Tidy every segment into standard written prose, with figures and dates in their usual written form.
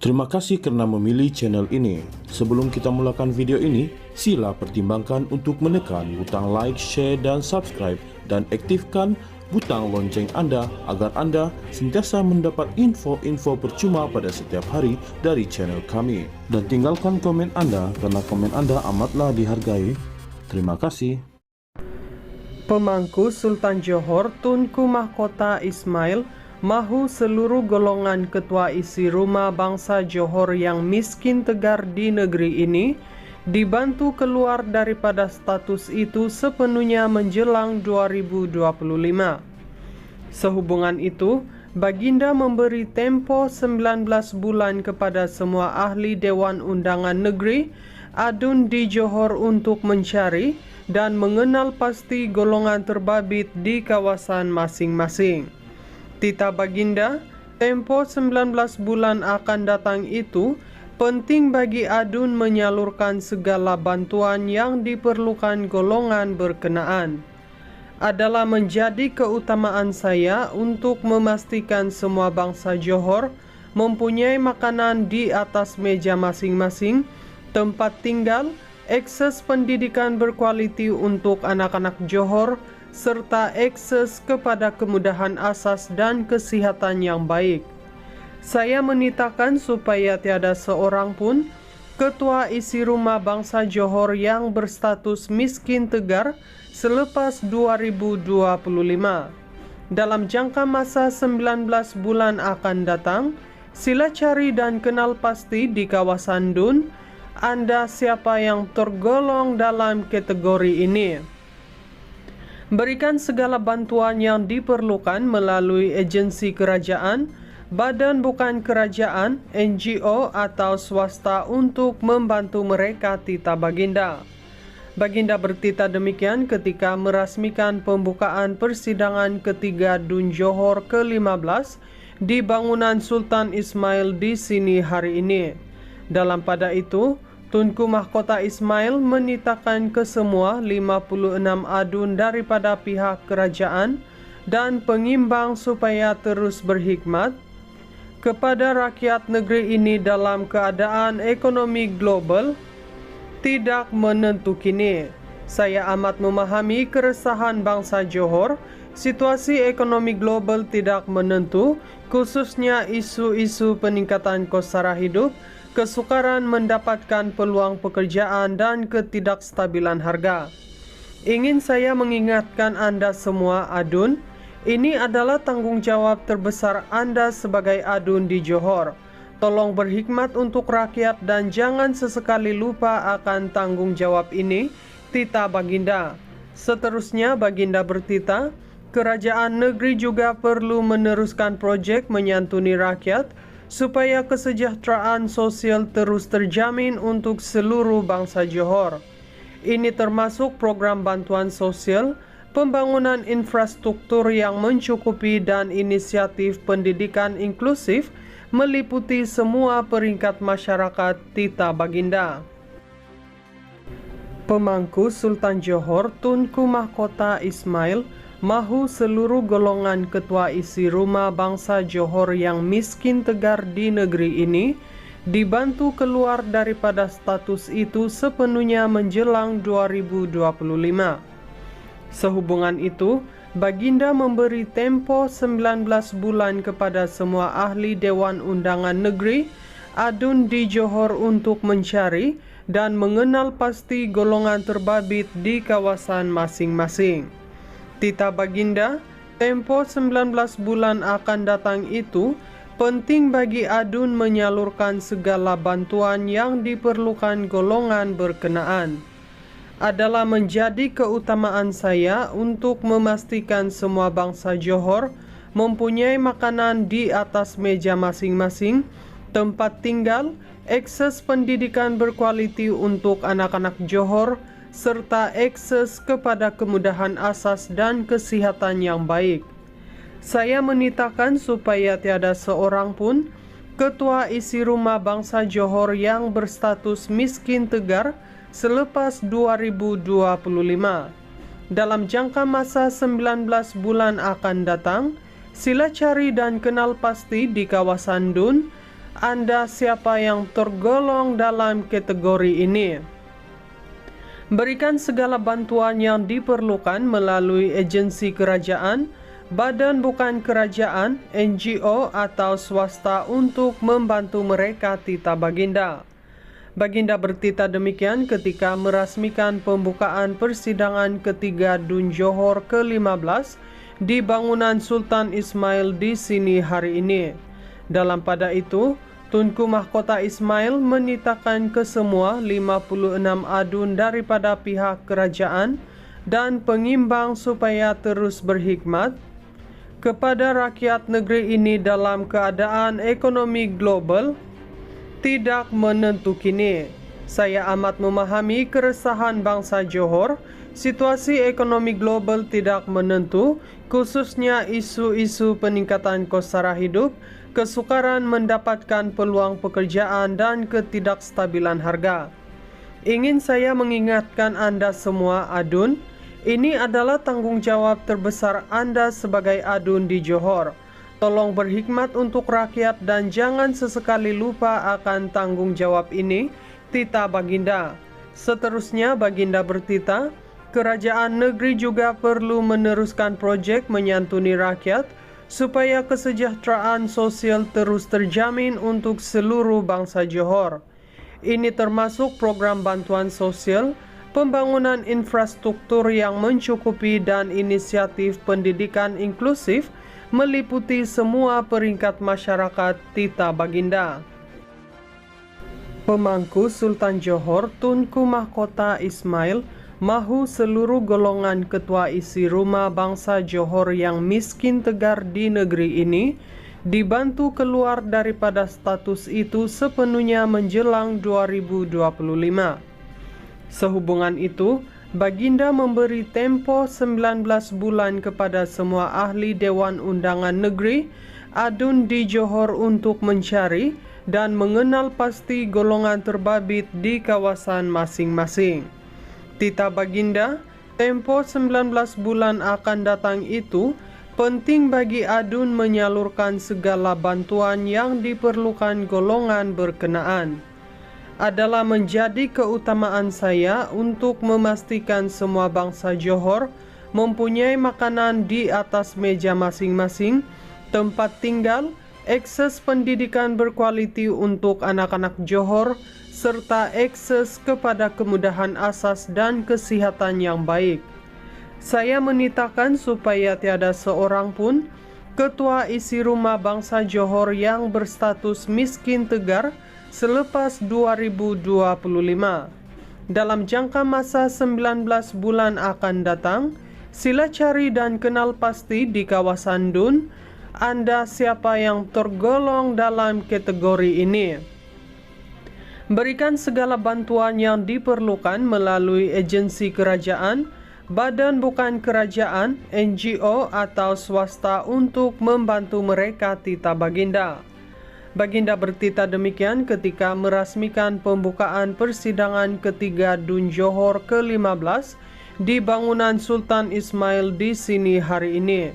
Terima kasih karena memilih channel ini. Sebelum kita mulakan video ini, sila pertimbangkan untuk menekan butang like, share, dan subscribe, dan aktifkan butang lonceng Anda agar Anda sentiasa mendapat info-info percuma pada setiap hari dari channel kami. Dan tinggalkan komen Anda karena komen Anda amatlah dihargai. Terima kasih. Pemangku Sultan Johor Tunku Mahkota Ismail mahu seluruh golongan ketua isi rumah bangsa Johor yang miskin tegar di negeri ini dibantu keluar daripada status itu sepenuhnya menjelang 2025. Sehubungan itu, Baginda memberi tempo 19 bulan kepada semua ahli Dewan Undangan Negeri Adun di Johor untuk mencari dan mengenal pasti golongan terbabit di kawasan masing-masing. Tita Baginda, tempo 19 bulan akan datang itu penting bagi Adun menyalurkan segala bantuan yang diperlukan golongan berkenaan. Adalah menjadi keutamaan saya untuk memastikan semua bangsa Johor mempunyai makanan di atas meja masing-masing, tempat tinggal, akses pendidikan berkualiti untuk anak-anak Johor, serta akses kepada kemudahan asas dan kesihatan yang baik. Saya menitahkan supaya tiada seorang pun ketua isi rumah bangsa Johor yang berstatus miskin tegar selepas 2025. Dalam jangka masa 19 bulan akan datang, sila cari dan kenal pasti di kawasan Dun Anda siapa yang tergolong dalam kategori ini. Berikan segala bantuan yang diperlukan melalui agensi kerajaan, badan bukan kerajaan, NGO atau swasta untuk membantu mereka, Tita Baginda. Baginda bertitah demikian ketika merasmikan pembukaan persidangan ketiga Dun Johor ke-15 di bangunan Sultan Ismail di sini hari ini. Dalam pada itu, Tunku Mahkota Ismail menitahkan ke semua 56 adun daripada pihak kerajaan dan pengimbang supaya terus berkhidmat kepada rakyat negeri ini dalam keadaan ekonomi global tidak menentu kini. Saya amat memahami keresahan bangsa Johor. Situasi ekonomi global tidak menentu, khususnya isu-isu peningkatan kos sara hidup, kesukaran mendapatkan peluang pekerjaan dan ketidakstabilan harga. Ingin saya mengingatkan Anda semua adun, ini adalah tanggung jawab terbesar Anda sebagai adun di Johor. Tolong berhikmat untuk rakyat dan jangan sesekali lupa akan tanggung jawab ini, Tita Baginda. Seterusnya Baginda bertitah, kerajaan negeri juga perlu meneruskan projek menyantuni rakyat supaya kesejahteraan sosial terus terjamin untuk seluruh bangsa Johor. Ini termasuk program bantuan sosial, pembangunan infrastruktur yang mencukupi dan inisiatif pendidikan inklusif meliputi semua peringkat masyarakat, Tita Baginda. Pemangku Sultan Johor Tunku Mahkota Ismail mahu seluruh golongan ketua isi rumah bangsa Johor yang miskin tegar di negeri ini dibantu keluar daripada status itu sepenuhnya menjelang 2025. Sehubungan itu, Baginda memberi tempo 19 bulan kepada semua ahli Dewan Undangan Negeri Adun di Johor untuk mencari dan mengenal pasti golongan terbabit di kawasan masing-masing. Tita Baginda, tempo 19 bulan akan datang itu penting bagi adun menyalurkan segala bantuan yang diperlukan golongan berkenaan. Adalah menjadi keutamaan saya untuk memastikan semua bangsa Johor mempunyai makanan di atas meja masing-masing, tempat tinggal, akses pendidikan berkualiti untuk anak-anak Johor, serta akses kepada kemudahan asas dan kesihatan yang baik. Saya menitahkan supaya tiada seorang pun Ketua Isi Rumah Bangsa Johor yang berstatus miskin tegar selepas 2025. Dalam jangka masa 19 bulan akan datang, sila cari dan kenal pasti di kawasan Dun Anda siapa yang tergolong dalam kategori ini. Berikan segala bantuan yang diperlukan melalui agensi kerajaan, badan bukan kerajaan, NGO atau swasta untuk membantu mereka tita Baginda. Baginda bertita demikian ketika merasmikan pembukaan persidangan ketiga Dun Johor ke-15 di bangunan Sultan Ismail di sini hari ini. Dalam pada itu, Tunku Mahkota Ismail menitakan ke semua 56 adun daripada pihak kerajaan dan pengimbang supaya terus berhikmat kepada rakyat negeri ini dalam keadaan ekonomi global tidak menentu kini. Saya amat memahami keresahan bangsa Johor. Situasi ekonomi global tidak menentu, khususnya isu-isu peningkatan kos sara hidup, kesukaran mendapatkan peluang pekerjaan dan ketidakstabilan harga. Ingin saya mengingatkan Anda semua adun, ini adalah tanggung jawab terbesar Anda sebagai adun di Johor. Tolong berhikmat untuk rakyat dan jangan sesekali lupa akan tanggung jawab ini, tita Baginda. Seterusnya Baginda bertita, kerajaan negeri juga perlu meneruskan projek menyantuni rakyat supaya kesejahteraan sosial terus terjamin untuk seluruh bangsa Johor. Ini termasuk program bantuan sosial, pembangunan infrastruktur yang mencukupi dan inisiatif pendidikan inklusif meliputi semua peringkat masyarakat tita Baginda. Pemangku Sultan Johor Tunku Mahkota Ismail mahu seluruh golongan ketua isi rumah bangsa Johor yang miskin tegar di negeri ini dibantu keluar daripada status itu sepenuhnya menjelang 2025. Sehubungan itu, Baginda memberi tempo 19 bulan kepada semua ahli Dewan Undangan Negeri adun di Johor untuk mencari dan mengenal pasti golongan terbabit di kawasan masing-masing. Tita Baginda, tempo 19 bulan akan datang itu penting bagi adun menyalurkan segala bantuan yang diperlukan golongan berkenaan. Adalah menjadi keutamaan saya untuk memastikan semua bangsa Johor mempunyai makanan di atas meja masing-masing, tempat tinggal, akses pendidikan berkualiti untuk anak-anak Johor, serta akses kepada kemudahan asas dan kesihatan yang baik. Saya menitakan supaya tiada seorang pun ketua isi rumah bangsa Johor yang berstatus miskin tegar selepas 2025. Dalam jangka masa 19 bulan akan datang, sila cari dan kenal pasti di kawasan Dun Anda siapa yang tergolong dalam kategori ini. Berikan segala bantuan yang diperlukan melalui agensi kerajaan, badan bukan kerajaan, NGO atau swasta untuk membantu mereka tita Baginda. Baginda bertita demikian ketika merasmikan pembukaan persidangan ketiga Dun Johor ke-15 di bangunan Sultan Ismail di sini hari ini.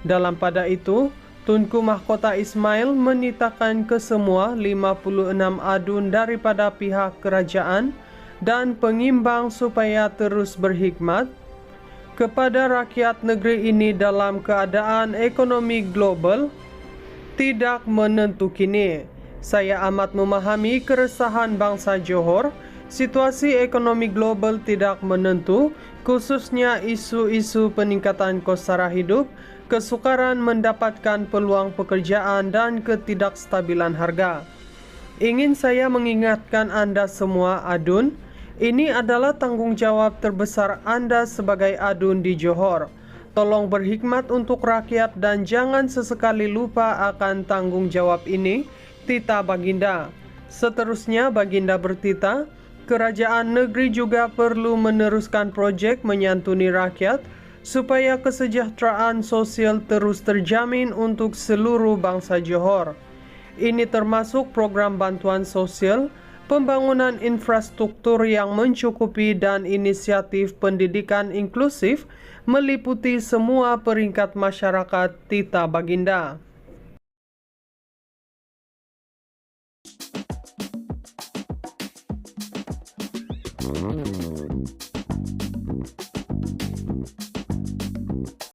Dalam pada itu, Tunku Mahkota Ismail menitakan ke semua 56 adun daripada pihak kerajaan dan pengimbang supaya terus berhikmat kepada rakyat negeri ini dalam keadaan ekonomi global tidak menentu kini. Saya amat memahami keresahan bangsa Johor. Situasi ekonomi global tidak menentu, khususnya isu-isu peningkatan kos sara hidup, kesukaran mendapatkan peluang pekerjaan dan ketidakstabilan harga. Ingin saya mengingatkan Anda semua adun, ini adalah tanggung jawab terbesar Anda sebagai adun di Johor. Tolong berhikmat untuk rakyat dan jangan sesekali lupa akan tanggung jawab ini, tita Baginda. Seterusnya Baginda bertita, kerajaan negeri juga perlu meneruskan projek menyantuni rakyat supaya kesejahteraan sosial terus terjamin untuk seluruh bangsa Johor. Ini termasuk program bantuan sosial, pembangunan infrastruktur yang mencukupi dan inisiatif pendidikan inklusif meliputi semua peringkat masyarakat Tita Baginda.